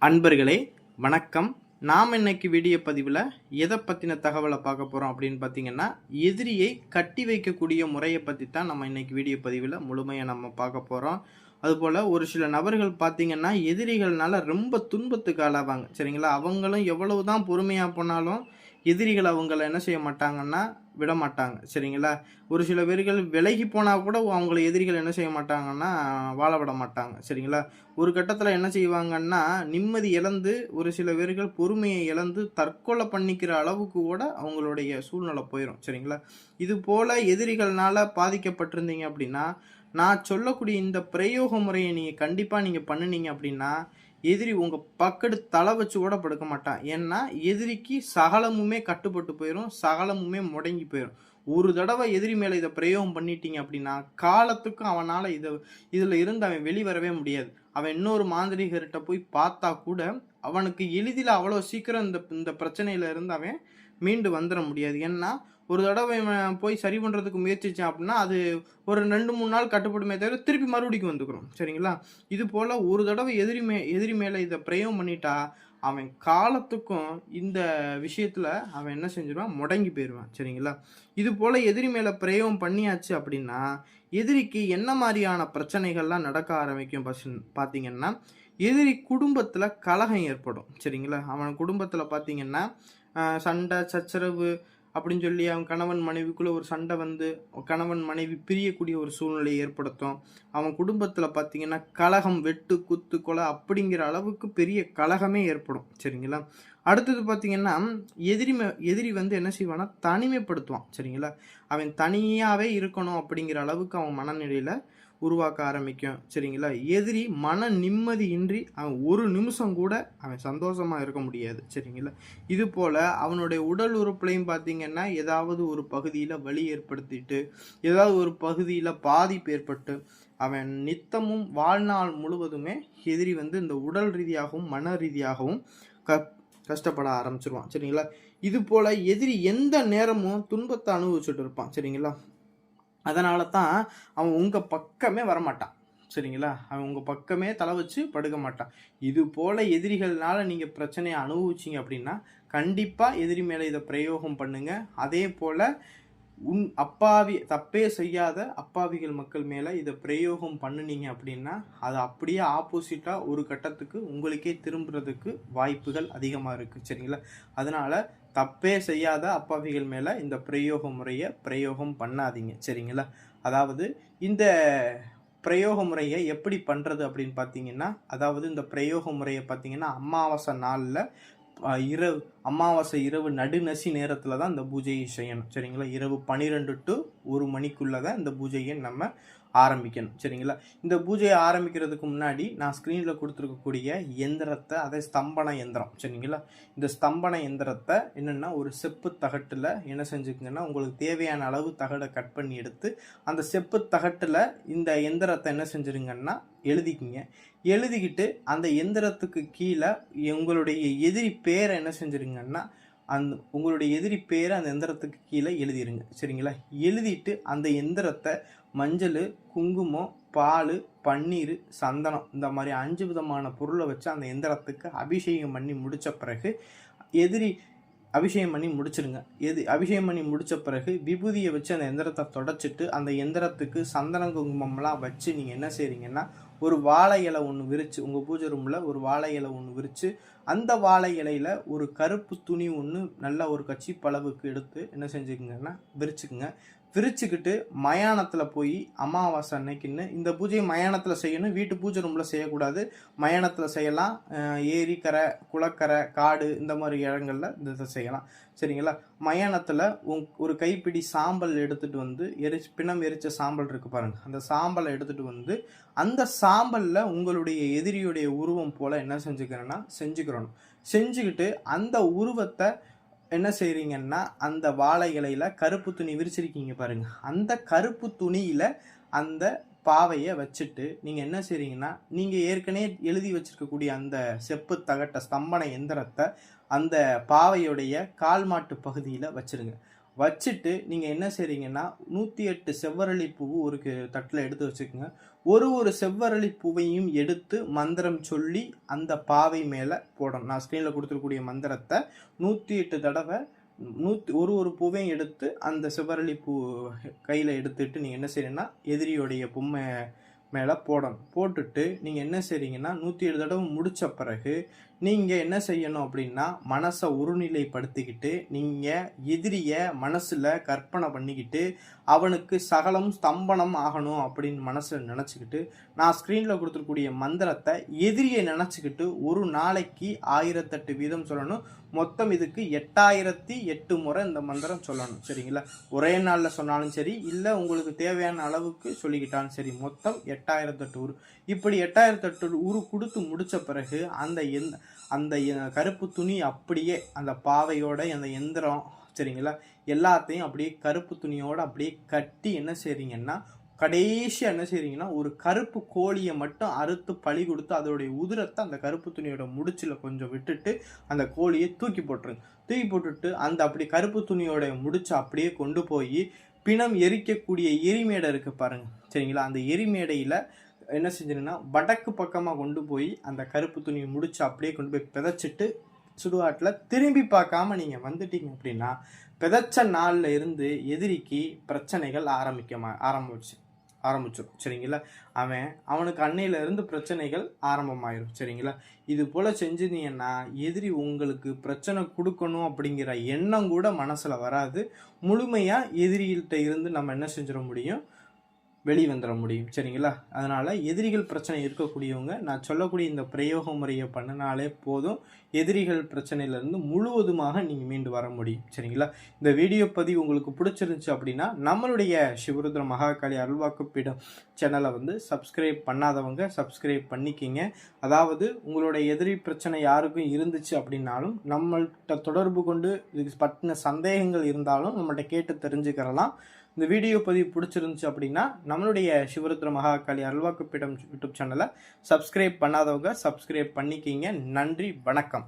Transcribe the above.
அன்பர்களே வணக்கம். நாம் இன்னைக்கு வீடியோ பதிவில் எதை பற்றின தகவலை பார்க்க போகிறோம் அப்படின்னு பார்த்தீங்கன்னா, எதிரியை கட்டி வைக்கக்கூடிய முறையை பற்றி தான் நம்ம இன்னைக்கு வீடியோ பதிவில் முழுமையாக நம்ம பார்க்க போகிறோம். அதுபோல் ஒரு சில நபர்கள் பார்த்தீங்கன்னா எதிரிகள்னால ரொம்ப துன்பத்துக்கு ஆளாவாங்க. சரிங்களா? அவங்களும் எவ்வளவு தான் பொறுமையாக போனாலும் எதிரிகள் அவங்கள என்ன செய்ய மாட்டாங்கன்னா விட மாட்டாங்க. சரிங்களா? ஒரு சில பேர்கள் விலகி போனால் கூட அவங்கள எதிரிகள் என்ன செய்ய மாட்டாங்கன்னா வாழ விட மாட்டாங்க. சரிங்களா? ஒரு கட்டத்தில் என்ன செய்வாங்கன்னா நிம்மதி இழந்து ஒரு சில பேர்கள் பொறுமையை இழந்து தற்கொலை பண்ணிக்கிற அளவுக்கு கூட அவங்களுடைய சூழ்நிலை போயிடும். சரிங்களா? இது போல் எதிரிகள்னால பாதிக்கப்பட்டிருந்தீங்க அப்படின்னா, நான் சொல்லக்கூடிய இந்த பிரயோக முறையை கண்டிப்பாக பண்ணினீங்க அப்படின்னா, எதிரி உங்க பக்கத்து தலை வச்சு கூட படுக்க மாட்டான். ஏன்னா எதிரிக்கு சகலமுமே கட்டுப்பட்டு போயிடும், சகலமுமே முடங்கி போயிடும். ஒரு தடவை எதிரி மேலே இதை பிரயோகம் பண்ணிட்டீங்க அப்படின்னா காலத்துக்கும் அவனால் இதில் இருந்து அவன் வெளிவரவே முடியாது. அவன் இன்னொரு மாந்திரிகர்கிட்ட போய் பார்த்தா கூட அவனுக்கு எளிதில் அவ்வளோ சீக்கிரம் இந்த இந்த பிரச்சனையில இருந்து அவன் மீண்டு வந்துட முடியாது. ஏன்னா ஒரு தடவை இவன் போய் சரி பண்ணுறதுக்கு முயற்சிச்சான் அப்படின்னா அது ஒரு 2-3 நாள் கட்டுப்படுமே தவிர திருப்பி மறுபடிக்கும் வந்துக்கிறோம். சரிங்களா? இது போல் ஒரு தடவை எதிரி மேலே இதை பிரயோகம் பண்ணிட்டா அவன் காலத்துக்கும் இந்த விஷயத்தில் அவன் என்ன செஞ்சிருவான், முடங்கி போயிடுவான். சரிங்களா? இது போல் எதிரி மேலே பிரயோகம் பண்ணியாச்சு அப்படின்னா எதிரிக்கு என்ன மாதிரியான பிரச்சனைகள்லாம் நடக்க ஆரம்பிக்கும் பார்த்தீங்கன்னா, எதிரி குடும்பத்தில் கலகம் ஏற்படும். சரிங்களா? அவன் குடும்பத்தில் பார்த்தீங்கன்னா சண்டை சச்சரவு அப்படின்னு சொல்லி அவன் கணவன் மனைவிக்குள்ளே ஒரு சண்டை வந்து கணவன் மனைவி பிரியக்கூடிய ஒரு சூழ்நிலையை ஏற்படுத்தும். அவன் குடும்பத்தில் பார்த்தீங்கன்னா கலகம், வெட்டு குத்து கொலை அப்படிங்கிற அளவுக்கு பெரிய கலகமே ஏற்படும். சரிங்களா? அடுத்தது பார்த்தீங்கன்னா எதிரி வந்து என்ன செய்வான்னா தனிமைப்படுத்துவான். சரிங்களா? அவன் தனியாகவே இருக்கணும் அப்படிங்கிற அளவுக்கு அவன் மனநிலையில் உருவாக்க ஆரம்பிக்கும். சரிங்களா? எதிரி மன நிம்மதியின்றி அவன் ஒரு நிமிஷம் கூட அவன் சந்தோஷமாக இருக்க முடியாது. சரிங்களா? இது போல் அவனுடைய உடல் உறுப்புலையும் பார்த்தீங்கன்னா ஏதாவது ஒரு பகுதியில் வலி ஏற்படுத்திட்டு ஏதாவது ஒரு பகுதியில் பாதிப்பு ஏற்பட்டு அவன் நித்தமும் வாழ்நாள் முழுவதுமே எதிரி வந்து இந்த உடல் ரீதியாகவும் மன ரீதியாகவும் கஷ்டப்பட ஆரம்பிச்சிருவான். சரிங்களா? இது போல் எதிரி எந்த நேரமும் துன்பத்தை அனுபவிச்சுட்டு இருப்பான். சரிங்களா? அதனால தான் அவன் உங்கள் பக்கமே வரமாட்டான். சரிங்களா? அவன் உங்கள் பக்கமே தலை வச்சு படுக்க மாட்டான். இது போல் எதிரிகள்னால நீங்கள் பிரச்சனையை அனுபவிச்சிங்க அப்படின்னா கண்டிப்பாக எதிரி மேலே இதை பிரயோகம் பண்ணுங்கள். அதே போல் தப்பே செய்யாத அப்பாவிகள் மக்கள் மேலே இதை பிரயோகம் பண்ணினீங்க அப்படின்னா அது அப்படியே ஆப்போசிட்டாக ஒரு கட்டத்துக்கு உங்களுக்கே திரும்புறதுக்கு வாய்ப்புகள் அதிகமாக இருக்குது. சரிங்களா? அதனால் தப்பே செய்யாத அப்பாவிகள் மேலே இந்த பிரயோக முறையை பிரயோகம் பண்ணாதீங்க. சரிங்களா? அதாவது இந்த பிரயோக முறையை எப்படி பண்ணுறது அப்படின்னு பார்த்தீங்கன்னா, அதாவது இந்த பிரயோக முறையை பார்த்தீங்கன்னா அமாவாசை நாளில் அமாவாசை இரவு நடுநசி நேரத்தில் தான் இந்த பூஜையை செய்யணும். சரிங்களா? இரவு 12 to 1 மணிக்குள்ளே தான் இந்த பூஜையை நம்ம ஆரம்பிக்கணும். சரிங்களா? இந்த பூஜையை ஆரம்பிக்கிறதுக்கு முன்னாடி நான் ஸ்க்ரீனில் கொடுத்துருக்கக்கூடிய எந்திரத்தை, அதை ஸ்தம்பன எந்திரம். சரிங்களா? இந்த ஸ்தம்பன எந்திரத்தை என்னென்னா ஒரு செப்பு தகட்டில் என்ன செஞ்சுக்குங்கன்னா உங்களுக்கு தேவையான அளவு தகடை கட் பண்ணி எடுத்து அந்த செப்பு தகட்டில் இந்த எந்திரத்தை என்ன செஞ்சுருங்கன்னா எழுதிக்கிங்க. எழுதிக்கிட்டு அந்த எந்திரத்துக்கு கீழே உங்களுடைய எதிரி பேரை என்ன செஞ்சுருங்கன்னா உங்களுடைய எதிரி பேரை அந்த எந்திரத்துக்கு கீழே எழுதிருங்க. சரிங்களா? எழுதிட்டு அந்த எந்திரத்தை மஞ்சள், குங்குமம், பால், பன்னீர், சந்தனம் இந்த மாதிரி 5 விதமான பொருளை வச்சு அந்த எந்திரத்துக்கு அபிஷேகம் பண்ணி முடித்த பிறகு அபிஷேகம் பண்ணி முடிச்சிருங்க. அபிஷேகம் பண்ணி முடித்த பிறகு விபூதியை வச்சு அந்த எந்திரத்தை தொடச்சிட்டு அந்த எந்திரத்துக்கு சந்தன குங்குமம்லாம் வச்சு நீங்கள் என்ன செய்கிறீங்கன்னா ஒரு வாழை இலை ஒன்று விரித்து உங்கள் பூஜை ரூமில் ஒரு வாழை இலை ஒன்று விரித்து அந்த வாழை இலையில் ஒரு கருப்பு துணி ஒன்று நல்லா ஒரு கட்சி பளவுக்கு எடுத்து என்ன செஞ்சுக்குங்கன்னா விரிச்சுக்கிட்டு மயானத்தில் போய் அமாவாசை அன்னைக்குன்னு இந்த பூஜையை மயானத்தில் செய்யணும். வீட்டு பூஜை ரூமில் செய்யக்கூடாது. மயானத்தில் செய்யலாம். ஏரி கரை, குளக்கரை, காடு இந்த மாதிரி இடங்களில் இதை செய்யலாம். சரிங்களா? மயானத்தில் ஒரு கைப்பிடி சாம்பல் எடுத்துகிட்டு வந்து பிணம் எரிச்ச சாம்பல் இருக்குது பாருங்கள், அந்த சாம்பலை எடுத்துகிட்டு வந்து அந்த சாம்பலில் உங்களுடைய எதிரியுடைய உருவம் போல் என்ன செஞ்சுக்கிட்டு அந்த உருவத்தை என்ன செய்கிறீங்கன்னா அந்த வாழை இலையில் கருப்பு துணி விரிச்சிருக்கீங்க பாருங்க, அந்த கருப்பு துணியில் அந்த பாவையை வச்சுட்டு நீங்கள் என்ன செய்கிறீங்கன்னா நீங்கள் ஏற்கனவே எழுதி வச்சிருக்கக்கூடிய அந்த செப்பு தகட்ட ஸ்தம்பன எந்திரத்தை அந்த பாவையுடைய கால் மாட்டு பகுதியில் வச்சுருங்க. வச்சுட்டு நீங்கள் என்ன செய்கிறீங்கன்னா 108 செவ்வரளி பூவு ஒரு தட்டில் எடுத்து வச்சுக்கோங்க. ஒரு செவ்வரளி பூவையும் எடுத்து மந்திரம் சொல்லி அந்த பாவை மேலே போடணும். நான் ஸ்க்ரீனில் கொடுத்துருக்கூடிய மந்திரத்தை 108 தடவை ஒரு பூவையும் எடுத்து அந்த செவ்வரளி பூ கையில் எடுத்துட்டு நீங்கள் என்ன செய்றீங்கன்னா எதிரியோடைய பொம்மை மேலே போடணும். போட்டுட்டு நீங்கள் என்ன செய்றீங்கன்னா 107 தடவை முடித்த பிறகு நீங்கள் என்ன செய்யணும் அப்படின்னா மனசை ஒருநிலைப்படுத்திக்கிட்டு நீங்கள் எதிரியை மனசில் கற்பனை பண்ணிக்கிட்டு அவனுக்கு சகலம் ஸ்தம்பனம் ஆகணும் அப்படின்னு மனசில் நினச்சிக்கிட்டு நான் ஸ்க்ரீனில் கொடுத்துருக்கூடிய மந்திரத்தை எதிரியை நினச்சிக்கிட்டு ஒரு நாளைக்கு 1008 வீதம் சொல்லணும். மொத்தம் இதுக்கு 8008 முறை இந்த மந்திரம் சொல்லணும். சரிங்களா? ஒரே நாளில் சொன்னாலும் சரி, இல்லை உங்களுக்கு தேவையான அளவுக்கு சொல்லிக்கிட்டாலும் சரி, மொத்தம் 8008 உரு. இப்படி 8008 உரு கொடுத்து முடித்த பிறகு அந்த கருப்பு துணி அப்படியே அந்த பாவையோட அந்த எந்திரம், சரிங்களா, எல்லாத்தையும் அப்படியே கருப்பு துணியோடு அப்படியே கட்டி என்ன செய்றீங்கன்னா கடைசியாக என்ன செய்றீங்கன்னா ஒரு கருப்பு கோழியை மட்டும் அறுத்து பழி கொடுத்து அதோடைய உதிரத்தை அந்த கருப்பு துணியோட முடிச்சில் கொஞ்சம் விட்டுட்டு அந்த கோழியை தூக்கி போட்டுருங்க. தூக்கி போட்டுட்டு அந்த அப்படி கருப்பு துணியோட முடிச்சு அப்படியே கொண்டு போய் பிணம் எரிக்கக்கூடிய எரிமேடை இருக்குது பாருங்க, சரிங்களா, அந்த எரிமேடையில் என்ன செஞ்சீங்கன்னா வடக்கு பக்கமாக கொண்டு போய் அந்த கருப்பு துணியை முடிச்சு அப்படியே கொண்டு போய் பிதைச்சிட்டு சுடுகாட்டில் திரும்பி பார்க்காம நீங்கள் வந்துட்டீங்க அப்படின்னா பிதைச்ச நாளில் இருந்து எதிரிக்கு பிரச்சனைகள் ஆரம்பிச்சிடும். சரிங்களா? அவனுக்கு அன்னையிலேருந்து பிரச்சனைகள் ஆரம்பமாயிடும். சரிங்களா? இது போல் செஞ்சிருந்தீங்கன்னா எதிரி உங்களுக்கு பிரச்சனை கொடுக்கணும் அப்படிங்கிற எண்ணம் கூட மனசில் வராது. முழுமையாக எதிரிகிட்ட இருந்து நம்ம என்ன செஞ்சிட முடியும், வெளிவந்துட முடியும். சரிங்களா? அதனால் எதிரிகள் பிரச்சனை இருக்கக்கூடியவங்க நான் சொல்லக்கூடிய இந்த பிரயோக முறையை பண்ணினாலே போதும், எதிரிகள் பிரச்சனையிலேருந்து முழுவதுமாக நீங்கள் மீண்டு வர முடியும். சரிங்களா? இந்த வீடியோ பதிவு உங்களுக்கு பிடிச்சிருந்துச்சு அப்படின்னா நம்மளுடைய சிவருத்ர மகாகாளி அருள்வாக்கு பீடம் சேனலை சப்ஸ்கிரைப் பண்ணாதவங்க சப்ஸ்கிரைப் பண்ணிக்கிங்க. அதாவது உங்களோட எதிரி பிரச்சனை யாருக்கும் இருந்துச்சு அப்படின்னாலும் நம்மள்கிட்ட தொடர்பு கொண்டு இதுக்கு பற்றின சந்தேகங்கள் இருந்தாலும் நம்மள்கிட்ட கேட்டு தெரிஞ்சுக்கிறலாம். இந்த வீடியோ பதிவு பிடிச்சிருந்துச்சு அப்படின்னா நம்மளுடைய சிவருத்ர மகாகாளி அருள்வாக்கு பீடம் யூடியூப் சேனலை சப்ஸ்கிரைப் பண்ணாதவங்க சப்ஸ்கிரைப் பண்ணிக்கிங்க. நன்றி, வணக்கம்.